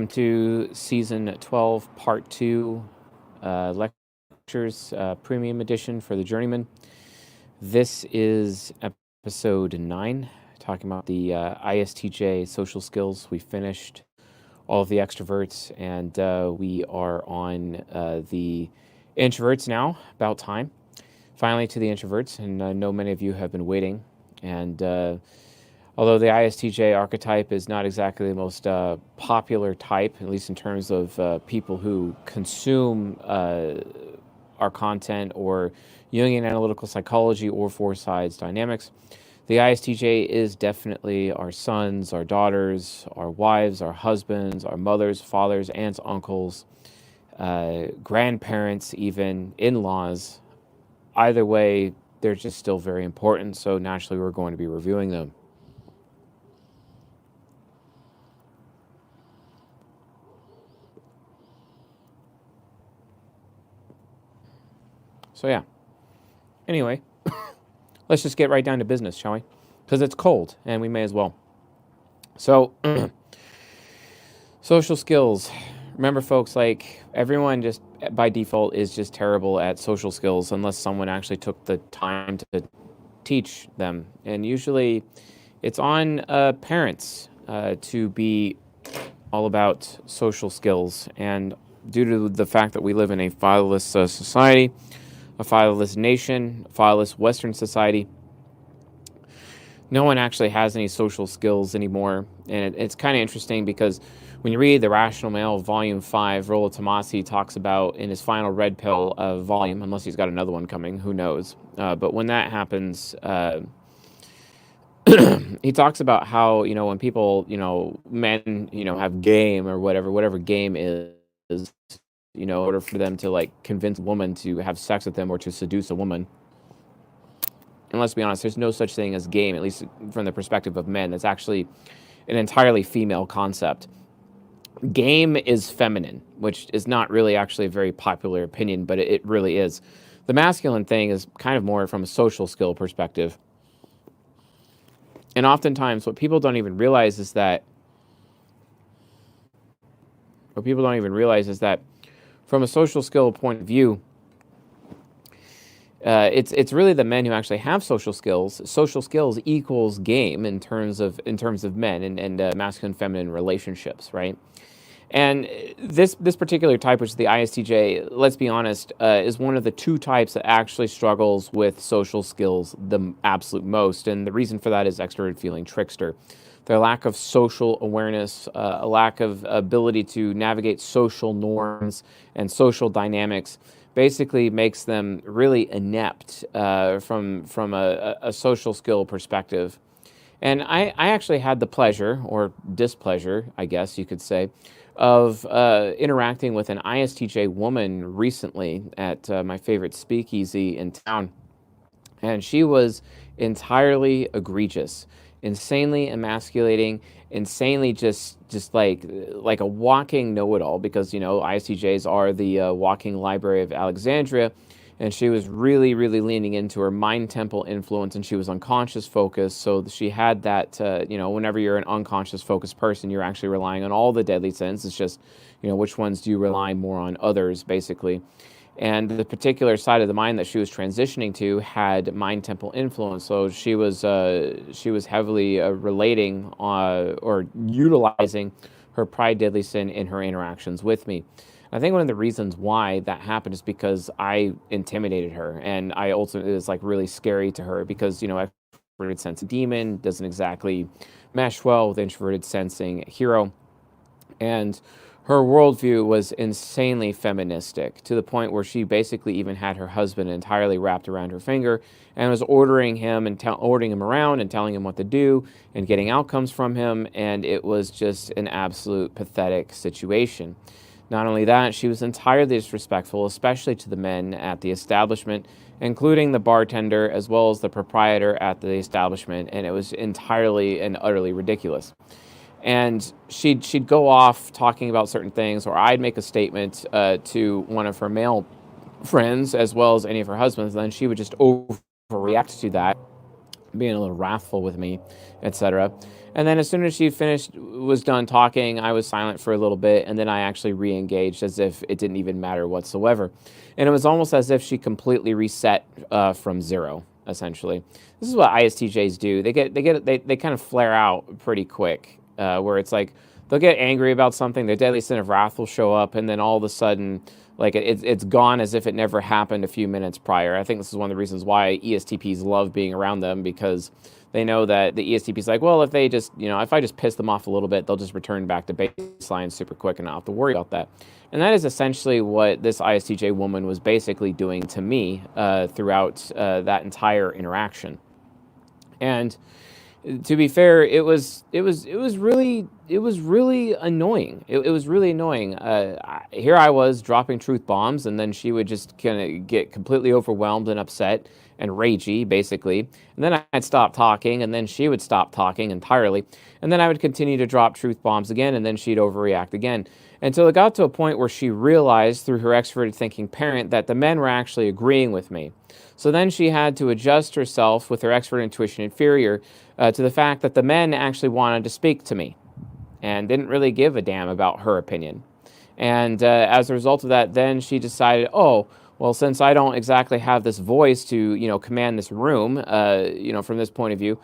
Welcome to Season 12, Part 2, Lectures, Premium Edition for the Journeyman. This is Episode 9, talking about the ISTJ social skills. We finished all of the extroverts, and we are on the introverts now. About time. Finally to the introverts, and I know many of you have been waiting. And although the ISTJ archetype is not exactly the most popular type, at least in terms of people who consume our content or Jungian analytical psychology or four sides dynamics, the ISTJ is definitely our sons, our daughters, our wives, our husbands, our mothers, fathers, aunts, uncles, grandparents, even in-laws. Either way, they're just still very important, so naturally we're going to be reviewing them. So yeah, anyway, let's just get right down to business, shall we? Because it's cold, and we may as well. So, social skills. Remember, folks, like, everyone just, by default, is just terrible at social skills unless someone actually took the time to teach them. And usually, it's on parents to be all about social skills. And due to the fact that we live in a fatherless society, a fatherless nation, a fatherless Western society, no one actually has any social skills anymore. And it's kind of interesting because when you read The Rational Male, Volume 5, Rollo Tomasi talks about in his final red pill volume, unless he's got another one coming, who knows. But when that happens, he talks about how, when people, men, have game or whatever game is, in order for them to, like, convince a woman to have sex with them or to seduce a woman. And let's be honest, there's no such thing as game, at least from the perspective of men. That's actually an entirely female concept. Game is feminine, which is not really actually a very popular opinion, but it really is. The masculine thing is kind of more from a social skill perspective. And oftentimes what people don't even realize is that from a social skill point of view, it's really the men who actually have social skills. Social skills equals game in terms of men and masculine feminine relationships, right? And this particular type, which is the ISTJ, let's be honest, is one of the two types that actually struggles with social skills the absolute most. And the reason for that is extroverted feeling trickster. Their lack of social awareness, a lack of ability to navigate social norms and social dynamics basically makes them really inept from a social skill perspective. And I actually had the pleasure, or displeasure, I guess you could say, of interacting with an ISTJ woman recently at my favorite speakeasy in town. And she was entirely egregious, insanely emasculating, insanely just like a walking know-it-all, because ISTJs are the walking library of Alexandria, and she was really leaning into her mind temple influence, and she was unconscious focused. So she had that whenever you're an unconscious focused person, you're actually relying on all the deadly sins. It's just which ones do you rely more on others, basically. And the particular side of the mind that she was transitioning to had mind temple influence. So she was heavily relating or utilizing her pride deadly sin in her interactions with me. I think one of the reasons why that happened is because I intimidated her, and I ultimately was like really scary to her because extroverted sensing demon doesn't exactly mesh well with introverted sensing hero, and her worldview was insanely feministic to the point where she basically even had her husband entirely wrapped around her finger and was ordering him around and telling him what to do and getting outcomes from him. And it was just an absolute pathetic situation. Not only that, she was entirely disrespectful, especially to the men at the establishment, including the bartender as well as the proprietor at the establishment. And it was entirely and utterly ridiculous. And she'd go off talking about certain things, or I'd make a statement to one of her male friends as well as any of her husbands, and then she would just overreact to that being a little wrathful with me, etc. And then as soon as she was done talking, I was silent for a little bit, and then I actually re-engaged as if it didn't even matter whatsoever. And it was almost as if she completely reset from zero, essentially. This is what ISTJs do. They kind of flare out pretty quick, where it's like they'll get angry about something, their deadly sin of wrath will show up, and then all of a sudden, like it's gone as if it never happened a few minutes prior. I think this is one of the reasons why ESTPs love being around them, because they know that the ESTP is like, well, if they just, if I just piss them off a little bit, they'll just return back to baseline super quick and not have to worry about that. And that is essentially what this ISTJ woman was basically doing to me throughout that entire interaction. And to be fair, it was really annoying. It was really annoying. Here I was dropping truth bombs, and then she would just kind of get completely overwhelmed and upset and ragey, basically. And then I'd stop talking, and then she would stop talking entirely. And then I would continue to drop truth bombs again, and then she'd overreact again. Until it got to a point where she realized through her extroverted thinking parent that the men were actually agreeing with me. So then she had to adjust herself with her expert intuition inferior to the fact that the men actually wanted to speak to me and didn't really give a damn about her opinion. And as a result of that, then she decided, oh, well, since I don't exactly have this voice to, command this room, from this point of view,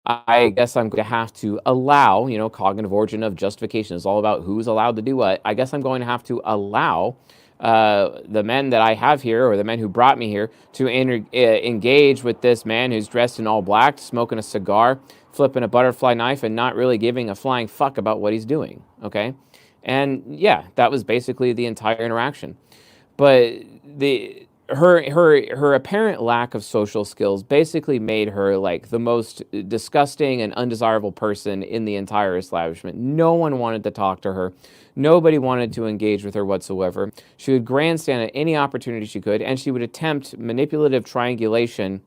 I guess I'm going to have to allow, cognitive origin of justification is all about who's allowed to do what. I guess I'm going to have to allow the men that I have here, or the men who brought me here, to engage with this man who's dressed in all black, smoking a cigar, flipping a butterfly knife, and not really giving a flying fuck about what he's doing, okay? And yeah, that was basically the entire interaction. But her apparent lack of social skills basically made her like the most disgusting and undesirable person in the entire establishment. No one wanted to talk to her. Nobody wanted to engage with her whatsoever. She would grandstand at any opportunity she could, and she would attempt manipulative triangulation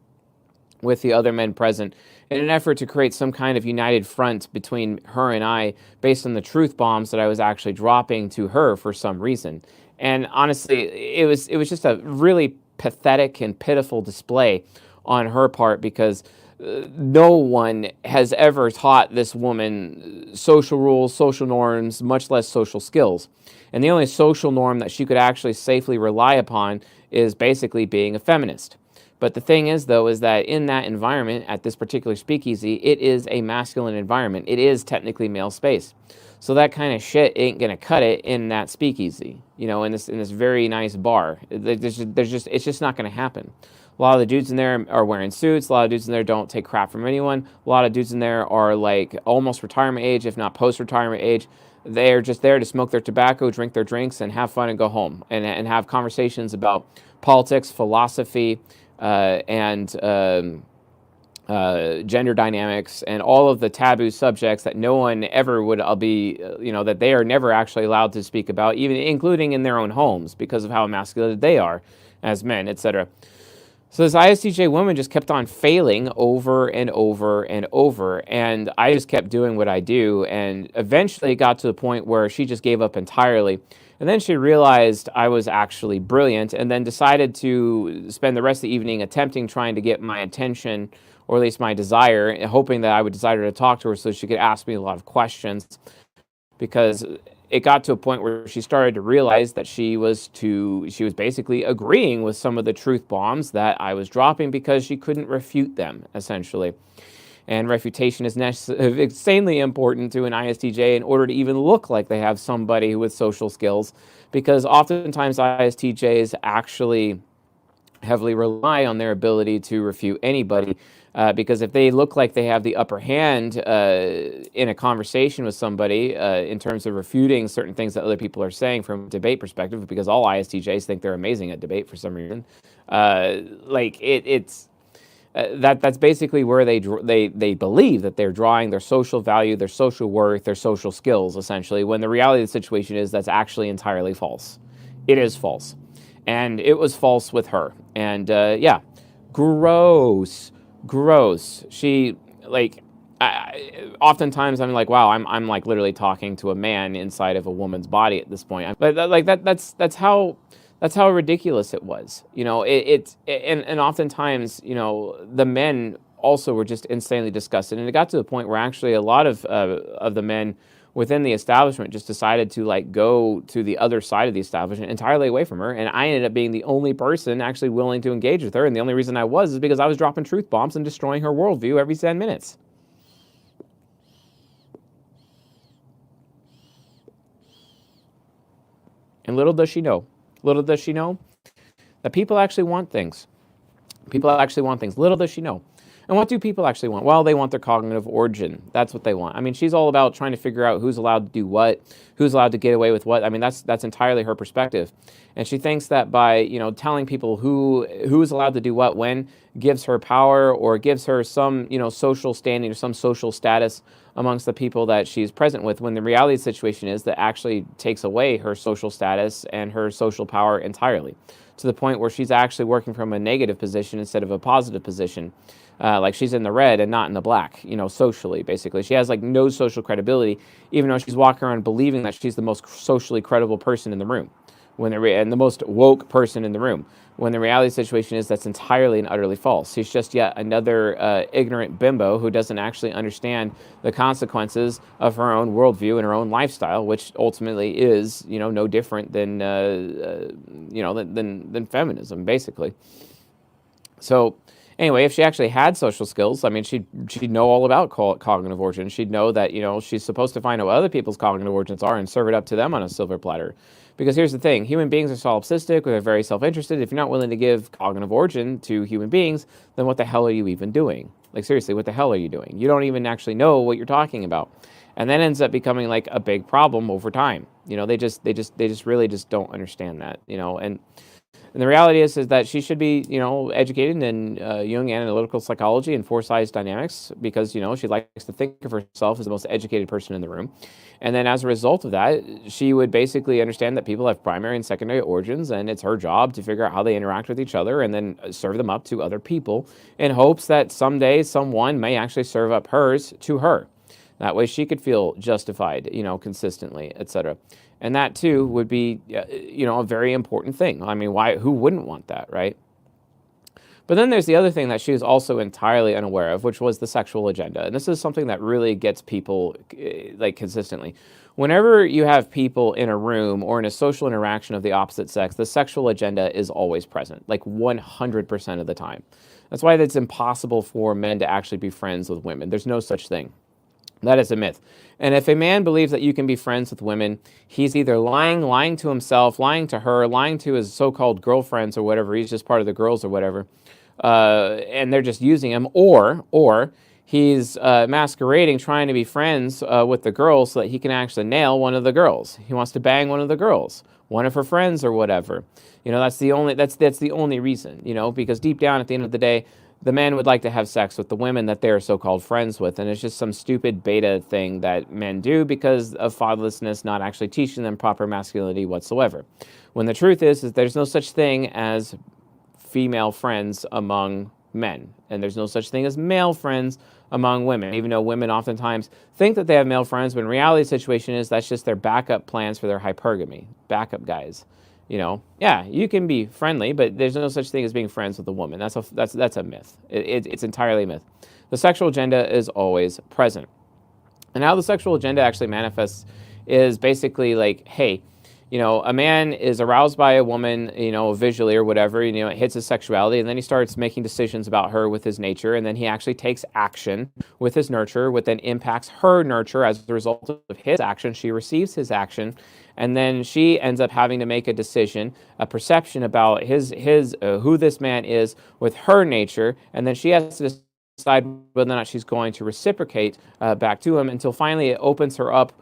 with the other men present in an effort to create some kind of united front between her and I based on the truth bombs that I was actually dropping to her for some reason. And honestly, it was just a really pathetic and pitiful display on her part, because no one has ever taught this woman social rules, social norms, much less social skills. And the only social norm that she could actually safely rely upon is basically being a feminist. But the thing is, though, is that in that environment, at this particular speakeasy, it is a masculine environment. It is technically male space. So that kind of shit ain't gonna cut it in that speakeasy, in this very nice bar. It's just not gonna happen. A lot of the dudes in there are wearing suits. A lot of dudes in there don't take crap from anyone. A lot of dudes in there are like almost retirement age, if not post-retirement age. They're just there to smoke their tobacco, drink their drinks, and have fun and go home, and have conversations about politics, philosophy, and gender dynamics, and all of the taboo subjects that no one ever would that they are never actually allowed to speak about, even including in their own homes, because of how emasculated they are as men, etc. So this ISTJ woman just kept on failing over and over and over, and I just kept doing what I do, and eventually it got to the point where she just gave up entirely. And then she realized I was actually brilliant, and then decided to spend the rest of the evening trying to get my attention, or at least my desire, hoping that I would desire to talk to her so she could ask me a lot of questions, because it got to a point where she started to realize that she was basically agreeing with some of the truth bombs that I was dropping, because she couldn't refute them, essentially. And refutation is insanely important to an ISTJ in order to even look like they have somebody with social skills, because oftentimes ISTJs actually heavily rely on their ability to refute anybody, because if they look like they have the upper hand in a conversation with somebody in terms of refuting certain things that other people are saying from a debate perspective, because all ISTJs think they're amazing at debate for some reason, that's basically where they believe that they're drawing their social value, their social worth, their social skills, essentially, when the reality of the situation is that's actually entirely false. It is false. And it was false with her. And yeah, gross. She, oftentimes I'm like, wow, I'm like literally talking to a man inside of a woman's body at this point. But that's how ridiculous it was. And oftentimes, the men also were just insanely disgusted. And it got to the point where actually a lot of the men within the establishment just decided to like go to the other side of the establishment entirely away from her. And I ended up being the only person actually willing to engage with her. And the only reason I was is because I was dropping truth bombs and destroying her worldview every 10 minutes. And little does she know that people actually want things. People actually want things. Little does she know. And what do people actually want? Well, they want their cognitive origin. That's what they want. I mean, she's all about trying to figure out who's allowed to do what, who's allowed to get away with what. I mean, that's entirely her perspective. And she thinks that by, telling people who's allowed to do what when gives her power or gives her some, social standing or some social status amongst the people that she's present with, when the reality of the situation is that actually takes away her social status and her social power entirely, to the point where she's actually working from a negative position instead of a positive position. Like she's in the red and not in the black, socially, basically. She has like no social credibility, even though she's walking around believing that she's the most socially credible person in the room, and the most woke person in the room. When the reality situation is that's entirely and utterly false. She's just yet another ignorant bimbo who doesn't actually understand the consequences of her own worldview and her own lifestyle, which ultimately is, no different than, than feminism, basically. So anyway, if she actually had social skills, I mean, she'd know all about cognitive origin. She'd know that, she's supposed to find out what other people's cognitive origins are and serve it up to them on a silver platter. Because here's the thing, human beings are solipsistic, they're very self-interested. If you're not willing to give cognitive origin to human beings, then what the hell are you even doing? Like, seriously, what the hell are you doing? You don't even actually know what you're talking about. And that ends up becoming like a big problem over time. They just really just don't understand that, and the reality is that she should be, educated in Jung analytical psychology and four-size dynamics because, she likes to think of herself as the most educated person in the room. And then as a result of that, she would basically understand that people have primary and secondary origins, and it's her job to figure out how they interact with each other and then serve them up to other people in hopes that someday someone may actually serve up hers to her. That way she could feel justified, consistently, etc. And that, too, would be, a very important thing. I mean, who wouldn't want that, right? But then there's the other thing that she was also entirely unaware of, which was the sexual agenda. And this is something that really gets people, consistently. Whenever you have people in a room or in a social interaction of the opposite sex, the sexual agenda is always present, like 100% of the time. That's why it's impossible for men to actually be friends with women. There's no such thing. That is a myth. And if a man believes that you can be friends with women, he's either lying to himself, lying to her, lying to his so-called girlfriends or whatever. He's just part of the girls or whatever. And they're just using him. Or he's masquerading, trying to be friends with the girls so that he can actually nail one of the girls. He wants to bang one of the girls, one of her friends or whatever. That's the only reason, because deep down at the end of the day, the men would like to have sex with the women that they're so-called friends with, and it's just some stupid beta thing that men do because of fatherlessness, not actually teaching them proper masculinity whatsoever. When the truth is there's no such thing as female friends among men, and there's no such thing as male friends among women, even though women oftentimes think that they have male friends, but in reality the situation is that's just their backup plans for their hypergamy, backup guys. Yeah, you can be friendly, but there's no such thing as being friends with a woman. That's a myth. It's entirely a myth. The sexual agenda is always present. And how the sexual agenda actually manifests is basically like, hey, a man is aroused by a woman, visually or whatever, it hits his sexuality, and then he starts making decisions about her with his nature, and then he actually takes action with his nurture, which then impacts her nurture as a result of his action. She receives his action, and then she ends up having to make a decision, a perception about his who this man is with her nature, and then she has to decide whether or not she's going to reciprocate back to him until finally it opens her up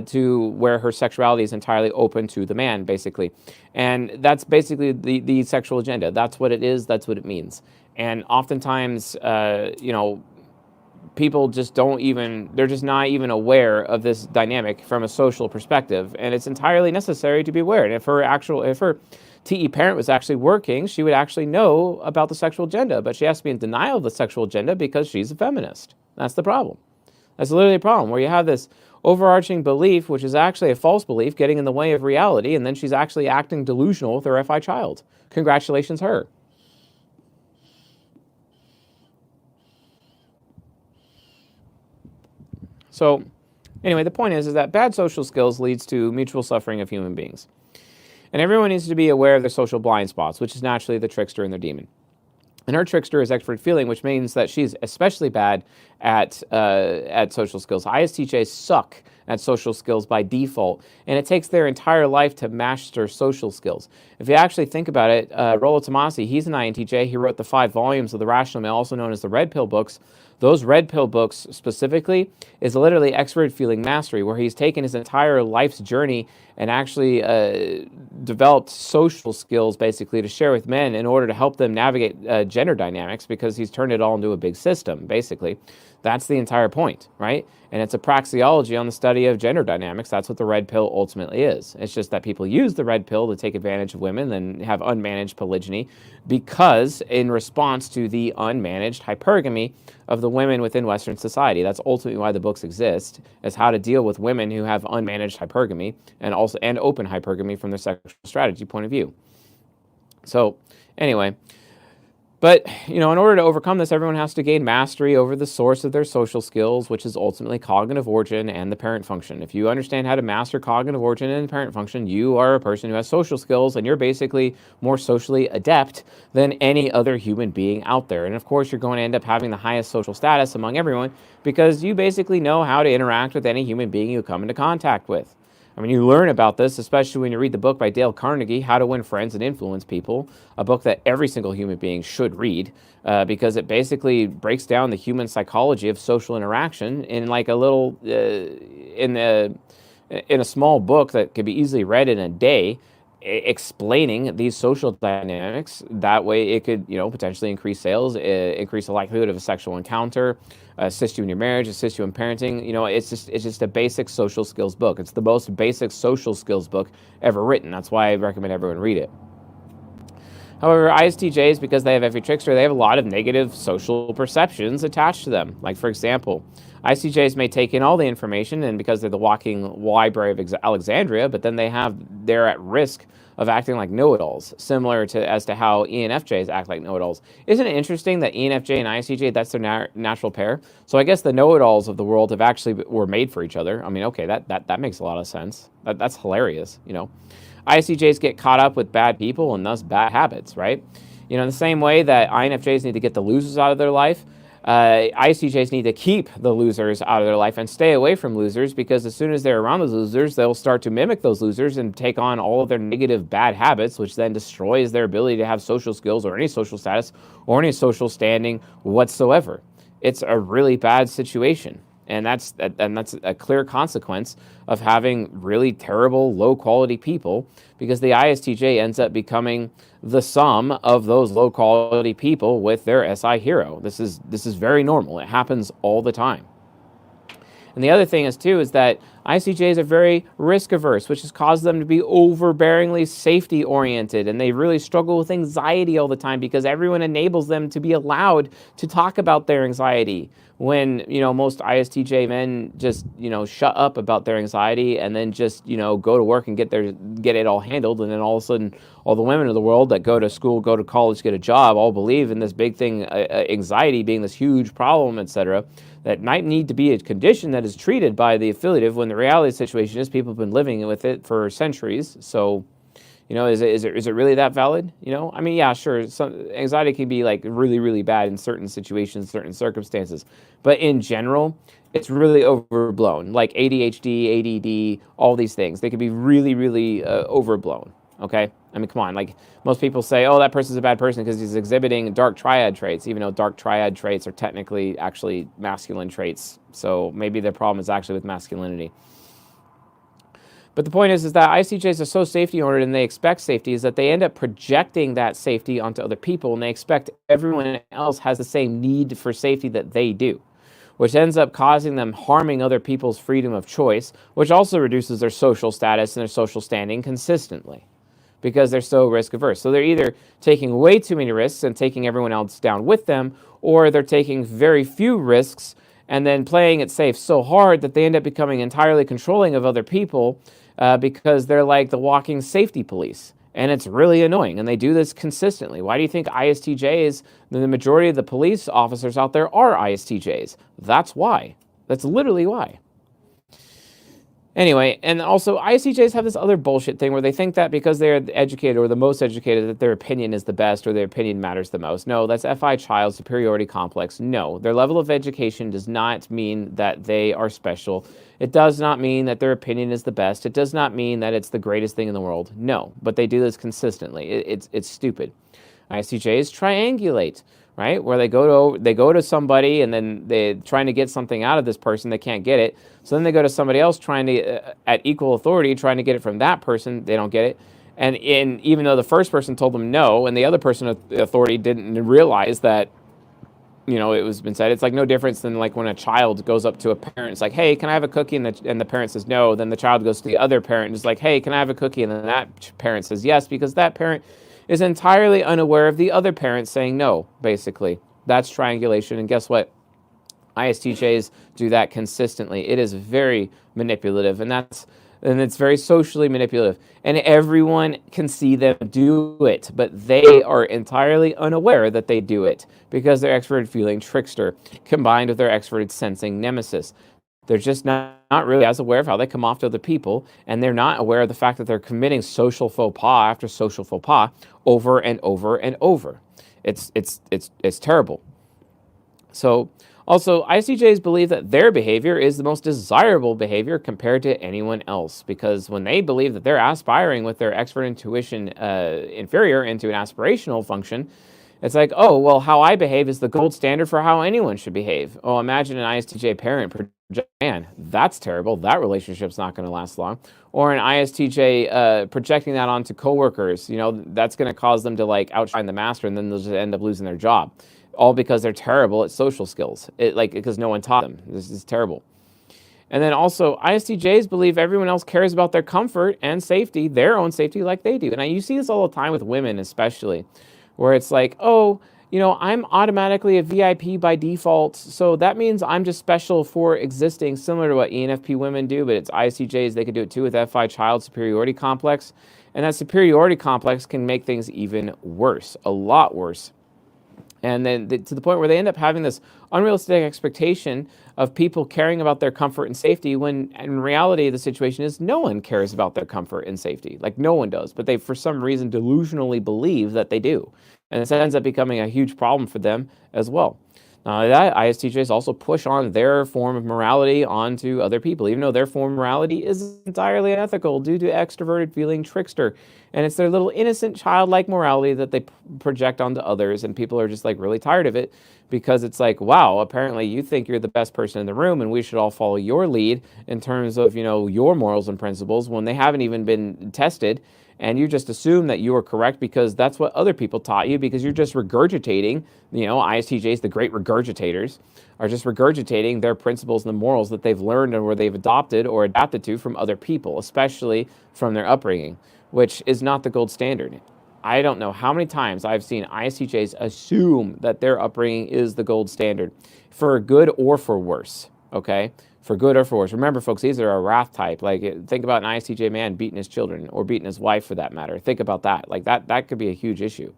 to where her sexuality is entirely open to the man, basically. And that's basically the sexual agenda. That's what it is. That's what it means. And oftentimes, people just they're just not even aware of this dynamic from a social perspective. And it's entirely necessary to be aware. And if her TE parent was actually working, she would actually know about the sexual agenda. But she has to be in denial of the sexual agenda because she's a feminist. That's the problem. That's literally a problem, where you have this overarching belief, which is actually a false belief, getting in the way of reality, and then she's actually acting delusional with her FI child. Congratulations, her. So anyway, the point is that bad social skills leads to mutual suffering of human beings. And everyone needs to be aware of their social blind spots, which is naturally the trickster and their demon. And her trickster is extrovert feeling, which means that she's especially bad at social skills. ISTJs suck at social skills by default, and it takes their entire life to master social skills. If you actually think about it, Rollo Tomasi, he's an INTJ. He wrote the 5 volumes of the Rational Male, also known as the Red Pill books. Those Red Pill books specifically is literally extrovert feeling mastery, where he's taken his entire life's journey and actually developed social skills basically to share with men in order to help them navigate gender dynamics, because he's turned it all into a big system, basically. That's the entire point, right? And it's a praxeology on the study of gender dynamics. That's what the red pill ultimately is. It's just that people use the red pill to take advantage of women and have unmanaged polygyny, because in response to the unmanaged hypergamy of the women within Western society. That's ultimately why the books exist, is how to deal with women who have unmanaged hypergamy and open hypergamy from their sexual strategy point of view. So anyway, but, in order to overcome this, everyone has to gain mastery over the source of their social skills, which is ultimately cognitive origin and the parent function. If you understand how to master cognitive origin and the parent function, you are a person who has social skills, and you're basically more socially adept than any other human being out there. And of course, you're going to end up having the highest social status among everyone, because you basically know how to interact with any human being you come into contact with. I mean, you learn about this, especially when you read the book by Dale Carnegie, How to Win Friends and Influence People, a book that every single human being should read, because it basically breaks down the human psychology of social interaction in like a little, in a small book that could be easily read in a day, explaining these social dynamics. That way it could, potentially increase sales, increase the likelihood of a sexual encounter, assist you in your marriage, assist you in parenting. It's just a basic social skills book. It's the most basic social skills book ever written. That's why I recommend everyone read it. However, ISTJs, because they have every trickster, they have a lot of negative social perceptions attached to them. Like, for example, ISTJs may take in all the information, and because they're the walking library of Alexandria, but then they're at risk of acting like know-it-alls, similar as to how ENFJs act like know-it-alls. Isn't it interesting that ENFJ and ISTJ, that's their natural pair? So I guess the know-it-alls of the world were made for each other. I mean, okay, that makes a lot of sense. That's hilarious, ISTJs get caught up with bad people and thus bad habits, right? In the same way that INFJs need to get the losers out of their life, ISTJs need to keep the losers out of their life and stay away from losers, because as soon as they're around those losers, they'll start to mimic those losers and take on all of their negative bad habits, which then destroys their ability to have social skills or any social status or any social standing whatsoever. It's a really bad situation. And that's a clear consequence of having really terrible, low-quality people, because the ISTJ ends up becoming the sum of those low-quality people with their SI hero. This is very normal. It happens all the time. And the other thing is that ISTJs are very risk-averse, which has caused them to be overbearingly safety-oriented, and they really struggle with anxiety all the time, because everyone enables them to be allowed to talk about their anxiety, when, most ISTJ men just, shut up about their anxiety and then just, go to work and get it all handled. And then all of a sudden, all the women of the world that go to school, go to college, get a job, all believe in this big thing, anxiety being this huge problem, etc., that might need to be a condition that is treated by the affiliative, when the reality of the situation is people have been living with it for centuries. So, is it really that valid? I mean, yeah, sure. Anxiety can be like really, really bad in certain situations, certain circumstances. But in general, it's really overblown. Like ADHD, ADD, all these things, they can be really, really overblown. Okay? I mean, come on. Like, most people say, oh, that person's a bad person because he's exhibiting dark triad traits, even though dark triad traits are technically actually masculine traits. So maybe the problem is actually with masculinity. But the point is that ISTJs are so safety-oriented and they expect safety, is that they end up projecting that safety onto other people, and they expect everyone else has the same need for safety that they do, which ends up causing them harming other people's freedom of choice, which also reduces their social status and their social standing consistently, because they're so risk-averse. So they're either taking way too many risks and taking everyone else down with them, or they're taking very few risks and then playing it safe so hard that they end up becoming entirely controlling of other people, because they're like the walking safety police. And it's really annoying, and they do this consistently. Why do you think ISTJs, the majority of the police officers out there are ISTJs? That's why. That's literally why. Anyway, and also ISTJs have this other bullshit thing where they think that because they're educated or the most educated that their opinion is the best or their opinion matters the most. No, that's FI child superiority complex. No, their level of education does not mean that they are special. It does not mean that their opinion is the best. It does not mean that it's the greatest thing in the world. No, but they do this consistently. It's stupid. ISTJs triangulate, right? Where they go to somebody and then they're trying to get something out of this person, they can't get it. So then they go to somebody else trying to, at equal authority, trying to get it from that person, they don't get it. And even though the first person told them no, and the other person of authority didn't realize that, it was been said. It's like no difference than like when a child goes up to a parent. It's like, hey, can I have a cookie? And the parent says no. Then the child goes to the other parent and is like, hey, can I have a cookie? And then that parent says yes, because that parent is entirely unaware of the other parent saying no, basically. That's triangulation. And guess what? ISTJs do that consistently. It is very manipulative, and it's very socially manipulative. And everyone can see them do it, but they are entirely unaware that they do it because they're extroverted feeling trickster combined with their extroverted sensing nemesis. They're just not really as aware of how they come off to other people, and they're not aware of the fact that they're committing social faux pas after social faux pas over and over and over. It's terrible. So also, ISTJs believe that their behavior is the most desirable behavior compared to anyone else, because when they believe that they're aspiring with their extrovert intuition inferior into an aspirational function, it's like, oh, well, how I behave is the gold standard for how anyone should behave. Oh, imagine an ISTJ parent project, man, that's terrible. That relationship's not going to last long. Or an ISTJ projecting that onto coworkers, that's going to cause them to like outshine the master, and then they'll just end up losing their job. All because they're terrible at social skills. Because no one taught them. This is terrible. And then also, ISTJs believe everyone else cares about their comfort and safety, their own safety, like they do. And you see this all the time with women, especially, where it's like, oh, I'm automatically a VIP by default, so that means I'm just special for existing, similar to what ENFP women do, but it's ISTJs, they could do it too with FI child superiority complex. And that superiority complex can make things even worse, a lot worse. And then to the point where they end up having this unrealistic expectation of people caring about their comfort and safety, when in reality the situation is no one cares about their comfort and safety. Like no one does, but they for some reason delusionally believe that they do. And this ends up becoming a huge problem for them as well. Not only that, ISTJs also push on their form of morality onto other people, even though their form of morality is entirely unethical due to extroverted feeling trickster. And it's their little innocent childlike morality that they project onto others, and people are just like really tired of it because it's like, wow, apparently you think you're the best person in the room and we should all follow your lead in terms of, your morals and principles when they haven't even been tested. And you just assume that you are correct because that's what other people taught you, because you're just regurgitating, ISTJs, the great regurgitators, are just regurgitating their principles and the morals that they've learned and where they've adopted or adapted to from other people, especially from their upbringing, which is not the gold standard. I don't know how many times I've seen ISTJs assume that their upbringing is the gold standard, for good or for worse, okay? For good or for worse. Remember, folks, these are a wrath type. Like, think about an ISTJ man beating his children, or beating his wife for that matter. Think about that. Like, that could be a huge issue,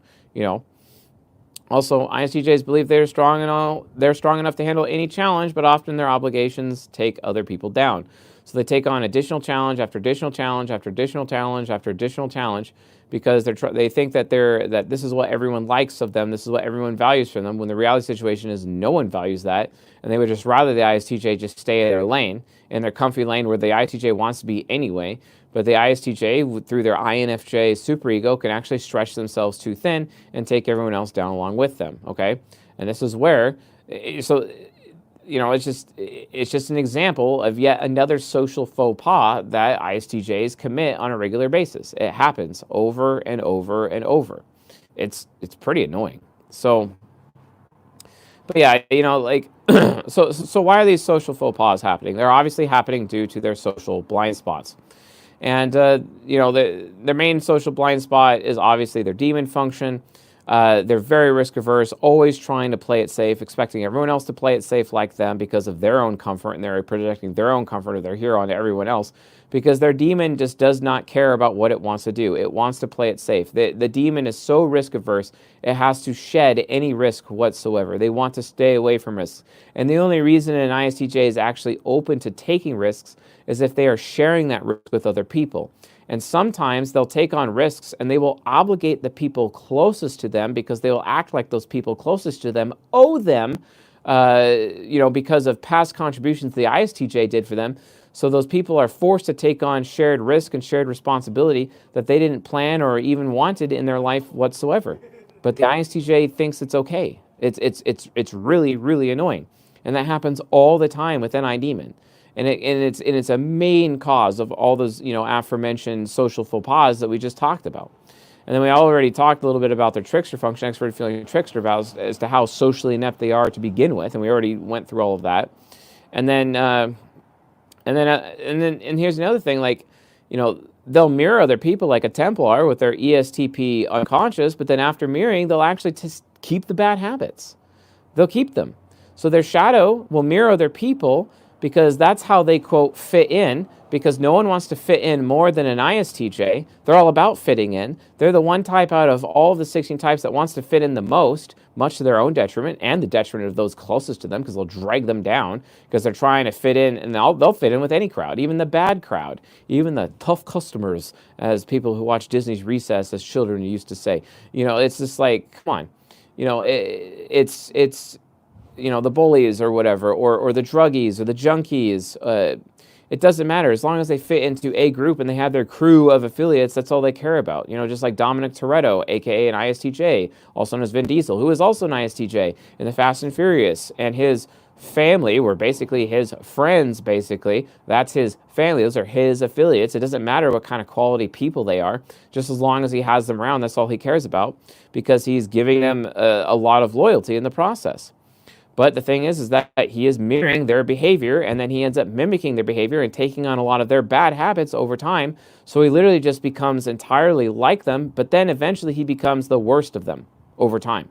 Also, ISTJs believe they're strong enough to handle any challenge, but often their obligations take other people down. So they take on additional challenge after additional challenge after additional challenge after additional challenge, because they think that this is what everyone likes of them, this is what everyone values from them, when the reality situation is no one values that, and they would just rather the ISTJ just stay in their lane, in their comfy lane where the ISTJ wants to be anyway. But the ISTJ, through their INFJ superego, can actually stretch themselves too thin and take everyone else down along with them, okay? And this is where, it's just an example of yet another social faux pas that ISTJs commit on a regular basis. It happens over and over and over. It's pretty annoying. So, but yeah, so why are these social faux pas happening? They're obviously happening due to their social blind spots. And, their main social blind spot is obviously their demon function. They're very risk averse, always trying to play it safe, expecting everyone else to play it safe like them because of their own comfort, and they're projecting their own comfort or their hero onto everyone else because their demon just does not care about what it wants to do. It wants to play it safe. The demon is so risk averse, it has to shed any risk whatsoever. They want to stay away from risks. And the only reason an ISTJ is actually open to taking risks is if they are sharing that risk with other people. And sometimes they'll take on risks and they will obligate the people closest to them because they will act like those people closest to them owe them, because of past contributions the ISTJ did for them. So those people are forced to take on shared risk and shared responsibility that they didn't plan or even wanted in their life whatsoever. But the ISTJ thinks it's okay. It's really, really annoying. And that happens all the time with NI Demon. And it's a main cause of all those aforementioned social faux pas that we just talked about. And then we already talked a little bit about their trickster function, extroverted feeling trickster vows, as to how socially inept they are to begin with, and we already went through all of that. And then here's another thing, they'll mirror other people like a Templar with their ESTP unconscious, but then after mirroring, they'll actually just keep the bad habits. They'll keep them. So their shadow will mirror other people because that's how they, quote, fit in, because no one wants to fit in more than an ISTJ. They're all about fitting in. They're the one type out of all of the 16 types that wants to fit in the most, much to their own detriment and the detriment of those closest to them, because they'll drag them down because they're trying to fit in, and they'll fit in with any crowd, even the bad crowd, even the tough customers, as people who watch Disney's Recess as children used to say. It's just like, come on. It's the bullies or whatever, or the druggies or the junkies. It doesn't matter. As long as they fit into a group and they have their crew of affiliates, that's all they care about. Just like Dominic Toretto, a.k.a. an ISTJ, also known as Vin Diesel, who is also an ISTJ in the Fast and Furious, and his family were basically his friends, basically. That's his family. Those are his affiliates. It doesn't matter what kind of quality people they are. Just as long as he has them around, that's all he cares about, because he's giving them a lot of loyalty in the process. But the thing is that he is mirroring their behavior, and then he ends up mimicking their behavior and taking on a lot of their bad habits over time. So he literally just becomes entirely like them, but then eventually he becomes the worst of them over time.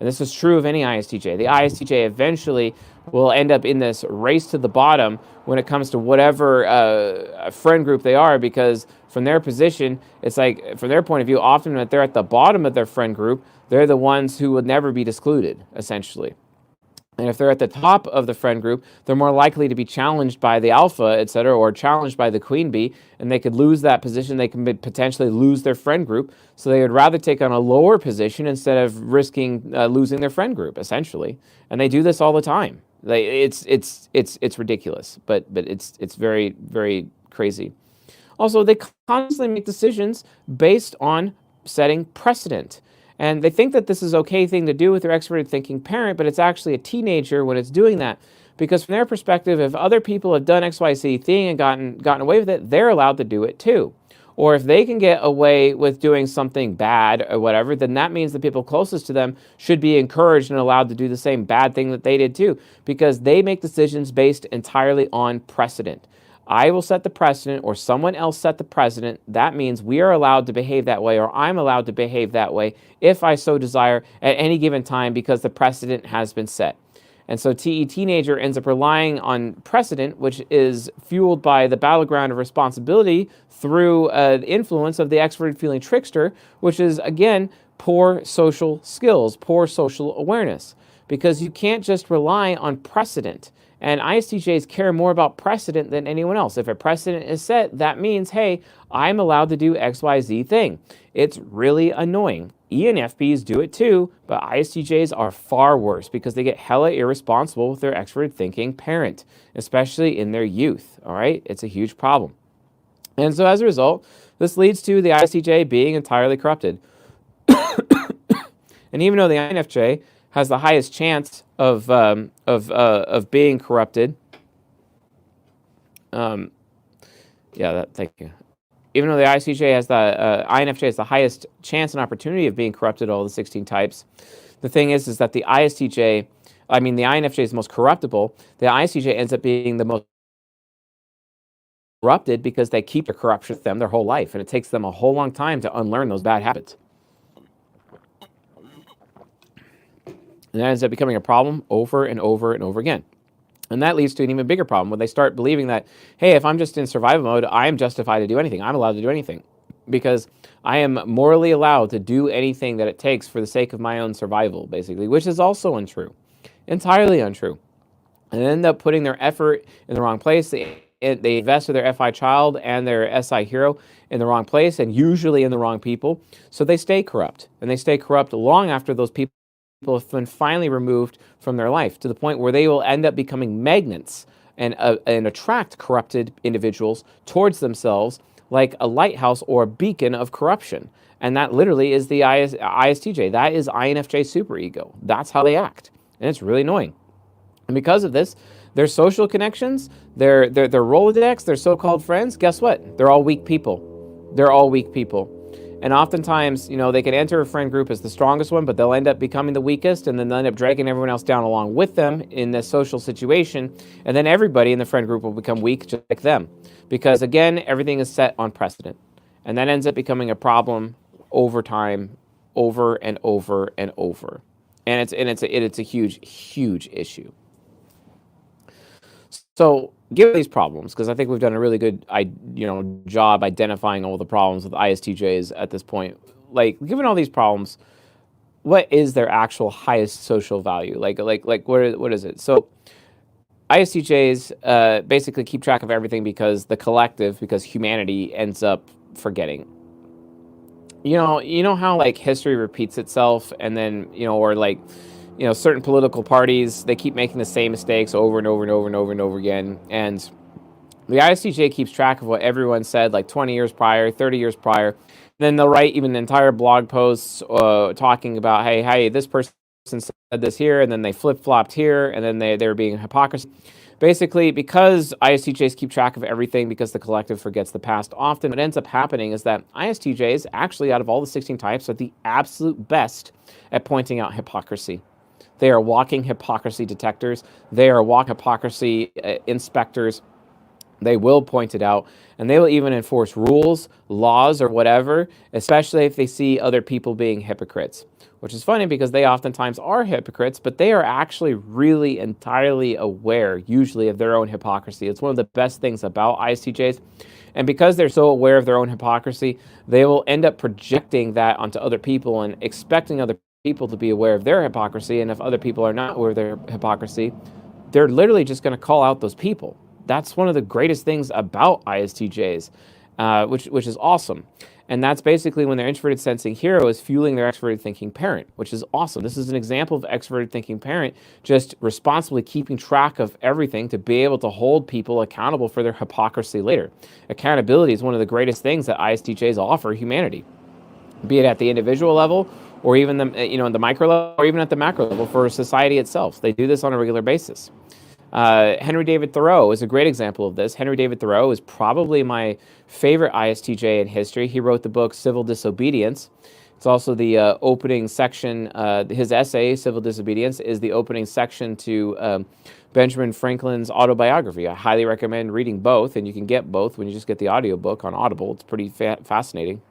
And this is true of any ISTJ. The ISTJ eventually will end up in this race to the bottom when it comes to whatever friend group they are, because from their position, it's like, from their point of view, often when they're at the bottom of their friend group, they're the ones who would never be excluded, essentially. And if they're at the top of the friend group, they're more likely to be challenged by the alpha, etc., or challenged by the queen bee, and they could lose that position. They can potentially lose their friend group, so they would rather take on a lower position instead of risking losing their friend group, essentially. And they do this all the time. It's ridiculous, but it's very, very crazy. Also, they constantly make decisions based on setting precedent. And they think that this is okay thing to do with their extroverted thinking parent, but it's actually a teenager when it's doing that. Because from their perspective, if other people have done XYZ thing and gotten away with it, they're allowed to do it too. Or if they can get away with doing something bad or whatever, then that means the people closest to them should be encouraged and allowed to do the same bad thing that they did too, because they make decisions based entirely on precedent. I will set the precedent, or someone else set the precedent. That means we are allowed to behave that way, or I'm allowed to behave that way if I so desire at any given time, because the precedent has been set. And so teenager ends up relying on precedent, which is fueled by the battleground of responsibility through the influence of the extroverted feeling trickster, which is, again, poor social skills, poor social awareness, because you can't just rely on precedent. And ISTJs care more about precedent than anyone else. If a precedent is set, that means, hey, I'm allowed to do XYZ thing. It's really annoying. ENFPs do it too, but ISTJs are far worse because they get hella irresponsible with their extroverted thinking parent, especially in their youth, all right? It's a huge problem. And so as a result, this leads to the ISTJ being entirely corrupted. And even though the INFJ has the highest chance of being corrupted. Thank you. Even though the ISTJ has the INFJ has the highest chance and opportunity of being corrupted, all the 16 types, the thing is that the INFJ is the most corruptible. The ISTJ ends up being the most corrupted because they keep the corruption with them their whole life, and it takes them a whole long time to unlearn those bad habits. And that ends up becoming a problem over and over and over again. And that leads to an even bigger problem when they start believing that, hey, if I'm just in survival mode, I am justified to do anything. I'm allowed to do anything because I am morally allowed to do anything that it takes for the sake of my own survival, basically, which is also untrue, entirely untrue. And they end up putting their effort in the wrong place. They invested their FI child and their SI hero in the wrong place and usually in the wrong people. So they stay corrupt. And they stay corrupt long after those people have been finally removed from their life, to the point where they will end up becoming magnets and attract corrupted individuals towards themselves like a lighthouse or a beacon of corruption. And that literally is the ISTJ. That is INFJ superego. That's how they act. And it's really annoying. And because of this, their social connections, their Rolodex, their so-called friends, guess what? They're all weak people. They're all weak people. And oftentimes, they can enter a friend group as the strongest one, but they'll end up becoming the weakest, and then they'll end up dragging everyone else down along with them in this social situation. And then everybody in the friend group will become weak just like them. Because again, everything is set on precedent. And that ends up becoming a problem over time, over and over and over. And it's a huge, huge issue. So, given these problems, because I think we've done a really good, job identifying all the problems with ISTJs at this point. Like, given all these problems, what is their actual highest social value? Like, what is it? So, ISTJs basically keep track of everything because humanity ends up forgetting. You know how like history repeats itself, and then certain political parties, they keep making the same mistakes over and over and over and over and over again. And the ISTJ keeps track of what everyone said like 20 years prior, 30 years prior. Then they'll write even entire blog posts talking about, hey, this person said this here, and then they flip-flopped here, and then they're being hypocrisy. Basically, because ISTJs keep track of everything, because the collective forgets the past, often what ends up happening is that ISTJs, actually out of all the 16 types, are the absolute best at pointing out hypocrisy. They are walking hypocrisy detectors. They are walking hypocrisy inspectors. They will point it out, and they will even enforce rules, laws, or whatever, especially if they see other people being hypocrites. Which is funny because they oftentimes are hypocrites, but they are actually really entirely aware, usually, of their own hypocrisy. It's one of the best things about ISTJs. And because they're so aware of their own hypocrisy, they will end up projecting that onto other people and expecting other people to be aware of their hypocrisy. And if other people are not aware of their hypocrisy, they're literally just going to call out those people. That's one of the greatest things about ISTJs, which is awesome. And that's basically when their introverted sensing hero is fueling their extroverted thinking parent, which is awesome. This is an example of extroverted thinking parent just responsibly keeping track of everything to be able to hold people accountable for their hypocrisy later. Accountability is one of the greatest things that ISTJs offer humanity, be it at the individual level or even the micro level or even at the macro level for society itself. They do this on a regular basis. Henry David Thoreau is a great example of this. Henry David Thoreau is probably my favorite ISTJ in history. He wrote the book Civil Disobedience. It's also the opening section. His essay, Civil Disobedience, is the opening section to Benjamin Franklin's autobiography. I highly recommend reading both, and you can get both when you just get the audiobook on Audible. It's pretty fascinating.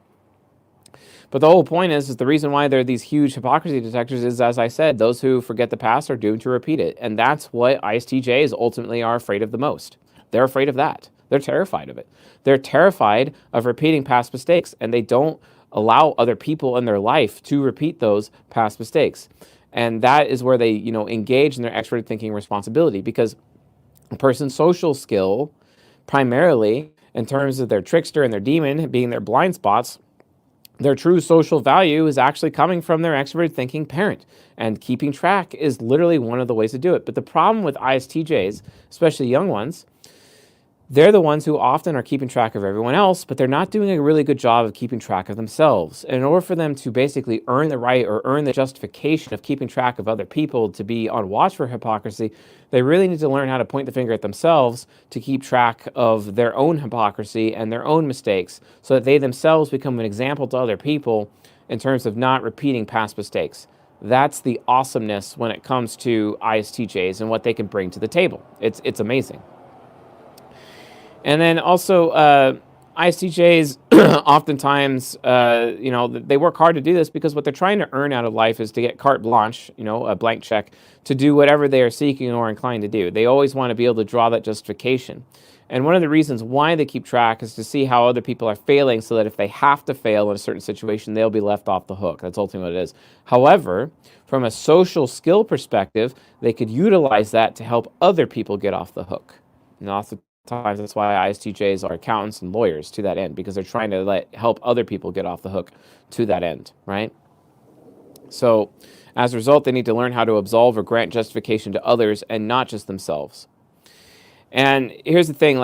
But the whole point is the reason why there are these huge hypocrisy detectors is, as I said, those who forget the past are doomed to repeat it. And that's what ISTJs ultimately are afraid of the most. They're afraid of that. They're terrified of it. They're terrified of repeating past mistakes, and they don't allow other people in their life to repeat those past mistakes. And that is where they, engage in their extroverted thinking responsibility, because a person's social skill, primarily in terms of their trickster and their demon being their blind spots, their true social value is actually coming from their extroverted thinking parent. And keeping track is literally one of the ways to do it. But the problem with ISTJs, especially young ones, they're the ones who often are keeping track of everyone else, but they're not doing a really good job of keeping track of themselves. And in order for them to basically earn the right or earn the justification of keeping track of other people to be on watch for hypocrisy, they really need to learn how to point the finger at themselves to keep track of their own hypocrisy and their own mistakes so that they themselves become an example to other people in terms of not repeating past mistakes. That's the awesomeness when it comes to ISTJs and what they can bring to the table. It's amazing. And then also, ISTJs oftentimes, they work hard to do this because what they're trying to earn out of life is to get carte blanche, a blank check, to do whatever they are seeking or inclined to do. They always want to be able to draw that justification. And one of the reasons why they keep track is to see how other people are failing so that if they have to fail in a certain situation, they'll be left off the hook. That's ultimately what it is. However, from a social skill perspective, they could utilize that to help other people get off the hook. And oftentimes that's why ISTJs are accountants and lawyers to that end, because they're trying to help other people get off the hook to that end, right? So as a result, they need to learn how to absolve or grant justification to others and not just themselves. And here's the thing,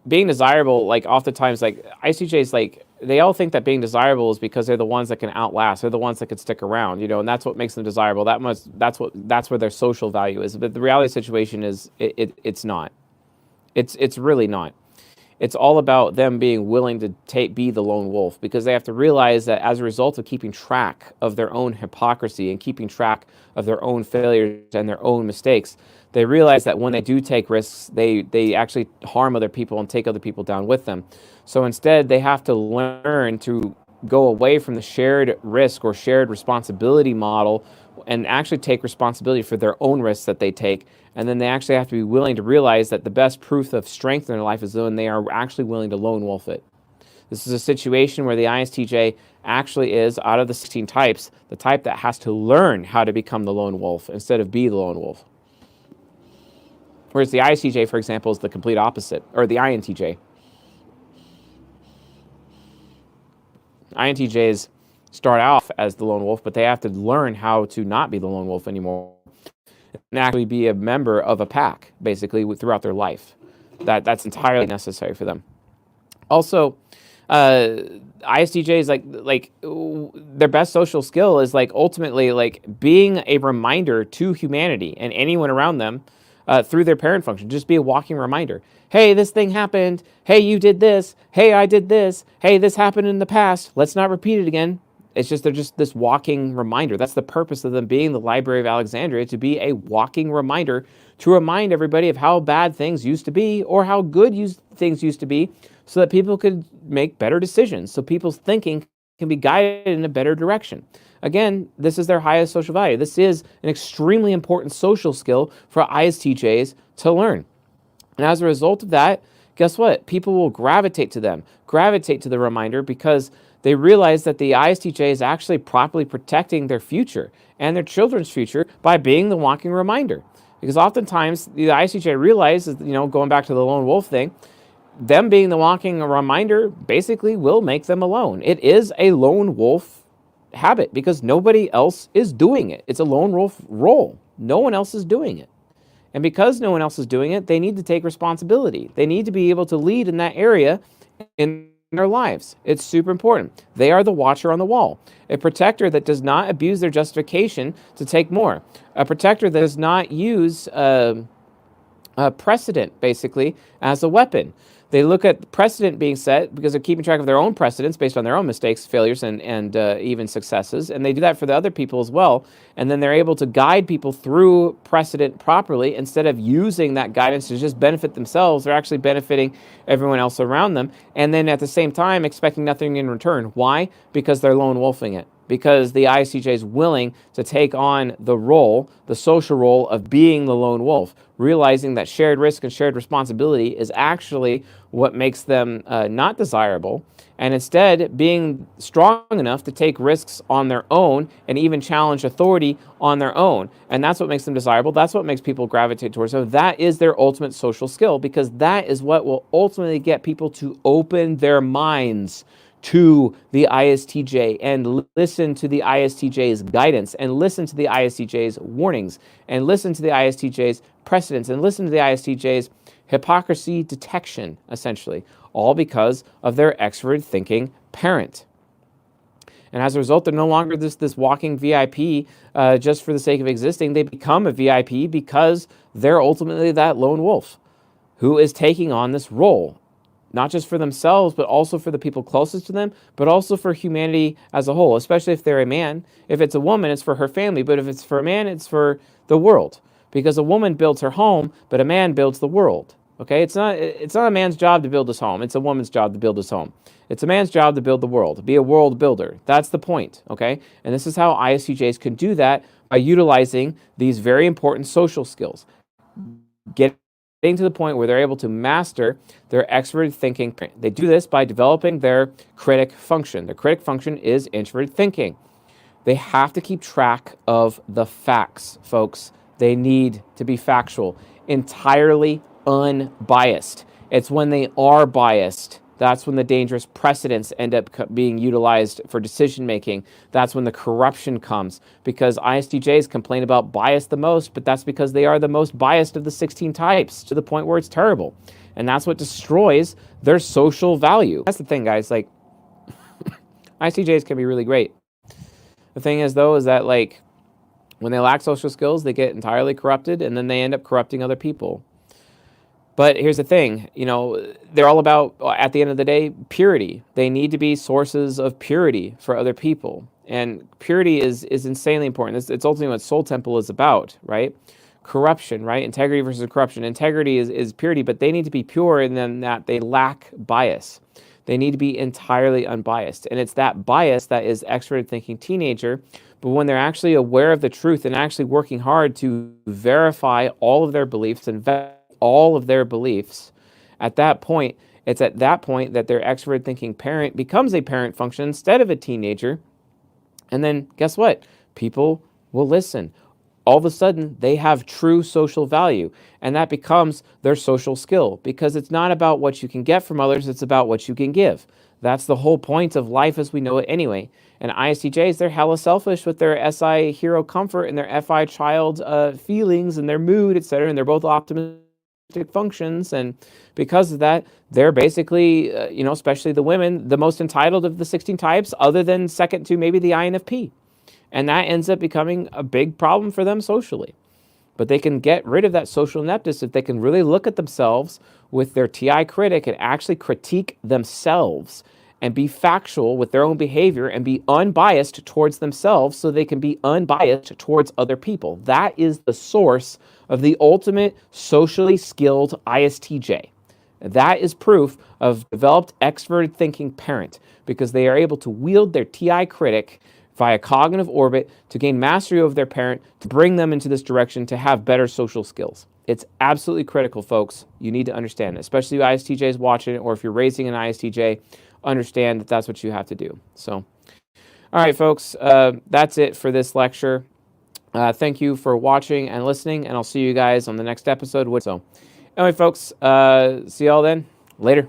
being desirable, oftentimes, ICJs, they all think that being desirable is because they're the ones that can outlast, they're the ones that can stick around, and that's what makes them desirable. That's where their social value is. But the reality of the situation is, it's not. It's really not. It's all about them being willing to be the lone wolf, because they have to realize that as a result of keeping track of their own hypocrisy and keeping track of their own failures and their own mistakes, they realize that when they do take risks, they actually harm other people and take other people down with them. So instead, they have to learn to go away from the shared risk or shared responsibility model and actually take responsibility for their own risks that they take. And then they actually have to be willing to realize that the best proof of strength in their life is when they are actually willing to lone wolf it. This is a situation where the ISTJ actually is, out of the 16 types, the type that has to learn how to become the lone wolf instead of be the lone wolf. Whereas the ISTJ, for example, is the complete opposite, or the INTJ. INTJs start off as the lone wolf, but they have to learn how to not be the lone wolf anymore and actually be a member of a pack, basically, throughout their life. That's entirely necessary for them. Also, ISTJs, their best social skill is ultimately being a reminder to humanity and anyone around them through their parent function. Just be a walking reminder. Hey, this thing happened. Hey, you did this. Hey, I did this. Hey, this happened in the past. Let's not repeat it again. They're just this walking reminder. That's the purpose of them being the Library of Alexandria, to be a walking reminder, to remind everybody of how bad things used to be or how good things used to be, so that people could make better decisions, so people's thinking can be guided in a better direction. Again, this is their highest social value. This is an extremely important social skill for ISTJs to learn. And as a result of that, guess what? People will gravitate to them, gravitate to the reminder, because they realize that the ISTJ is actually properly protecting their future and their children's future by being the walking reminder. Because oftentimes the ISTJ realizes, going back to the lone wolf thing, them being the walking reminder basically will make them alone. It is a lone wolf habit because nobody else is doing it. It's a lone wolf role. No one else is doing it. And because no one else is doing it, they need to take responsibility. They need to be able to lead in that area in their lives. It's super important. They are the watcher on the wall, a protector that does not abuse their justification to take more, a protector that does not use precedent, basically, as a weapon. They look at precedent being set because they're keeping track of their own precedents based on their own mistakes, failures, and even successes. And they do that for the other people as well. And then they're able to guide people through precedent properly. Instead of using that guidance to just benefit themselves, they're actually benefiting everyone else around them. And then at the same time, expecting nothing in return. Why? Because they're lone wolfing it. Because the ISTJ is willing to take on the role, the social role of being the lone wolf, realizing that shared risk and shared responsibility is actually what makes them not desirable, and instead being strong enough to take risks on their own and even challenge authority on their own. And that's what makes them desirable. That's what makes people gravitate towards them. That is their ultimate social skill, because that is what will ultimately get people to open their minds to the ISTJ and listen to the ISTJ's guidance and listen to the ISTJ's warnings and listen to the ISTJ's precedents and listen to the ISTJ's hypocrisy detection, essentially, all because of their extrovert thinking parent. And as a result, they're no longer this walking VIP just for the sake of existing. They become a VIP because they're ultimately that lone wolf who is taking on this role, not just for themselves, but also for the people closest to them, but also for humanity as a whole, especially if they're a man. If it's a woman, it's for her family, but if it's for a man, it's for the world. Because a woman builds her home, but a man builds the world. Okay, it's not a man's job to build his home. It's a woman's job to build his home. It's a man's job to build the world, be a world builder. That's the point, okay? And this is how ISTJs can do that by utilizing these very important social skills. Getting to the point where they're able to master their extroverted thinking. They do this by developing their critic function. Their critic function is introverted thinking. They have to keep track of the facts, folks. They need to be factual, entirely unbiased. It's when they are biased, that's when the dangerous precedents end up being utilized for decision making. That's when the corruption comes, because ISTJs complain about bias the most, but that's because they are the most biased of the 16 types, to the point where it's terrible. And that's what destroys their social value. That's the thing, guys. Like, ISTJs can be really great. The thing is, though, is that, like, when they lack social skills, they get entirely corrupted, and then they end up corrupting other people. But here's the thing, they're all about, at the end of the day, purity. They need to be sources of purity for other people. And purity is insanely important. It's ultimately what Soul Temple is about, right? Corruption, right? Integrity versus corruption. Integrity is purity, but they need to be pure in them that they lack bias. They need to be entirely unbiased. And it's that bias that is extroverted thinking teenager. But when they're actually aware of the truth and actually working hard to verify all of their beliefs and all of their beliefs, at that point, it's at that point that their extrovert thinking parent becomes a parent function instead of a teenager. And then guess what? People will listen. All of a sudden, they have true social value, and that becomes their social skill, because it's not about what you can get from others, it's about what you can give. That's the whole point of life as we know it anyway. And ISTJs, they're hella selfish with their SI hero comfort and their FI child feelings and their mood, etc. And they're both optimistic functions, and because of that, they're basically, especially the women, the most entitled of the 16 types, other than second to maybe the INFP. And that ends up becoming a big problem for them socially. But they can get rid of that social ineptness if they can really look at themselves with their TI critic and actually critique themselves and be factual with their own behavior and be unbiased towards themselves so they can be unbiased towards other people. That is the source of the ultimate socially skilled ISTJ. That is proof of developed extroverted thinking parent, because they are able to wield their TI critic via cognitive orbit to gain mastery over their parent, to bring them into this direction, to have better social skills. It's absolutely critical, folks. You need to understand, especially you ISTJs watching it, or if you're raising an ISTJ, understand that that's what you have to do. So, all right, folks, that's it for this lecture. Thank you for watching and listening, and I'll see you guys on the next episode. So, anyway, folks, see y'all then. Later.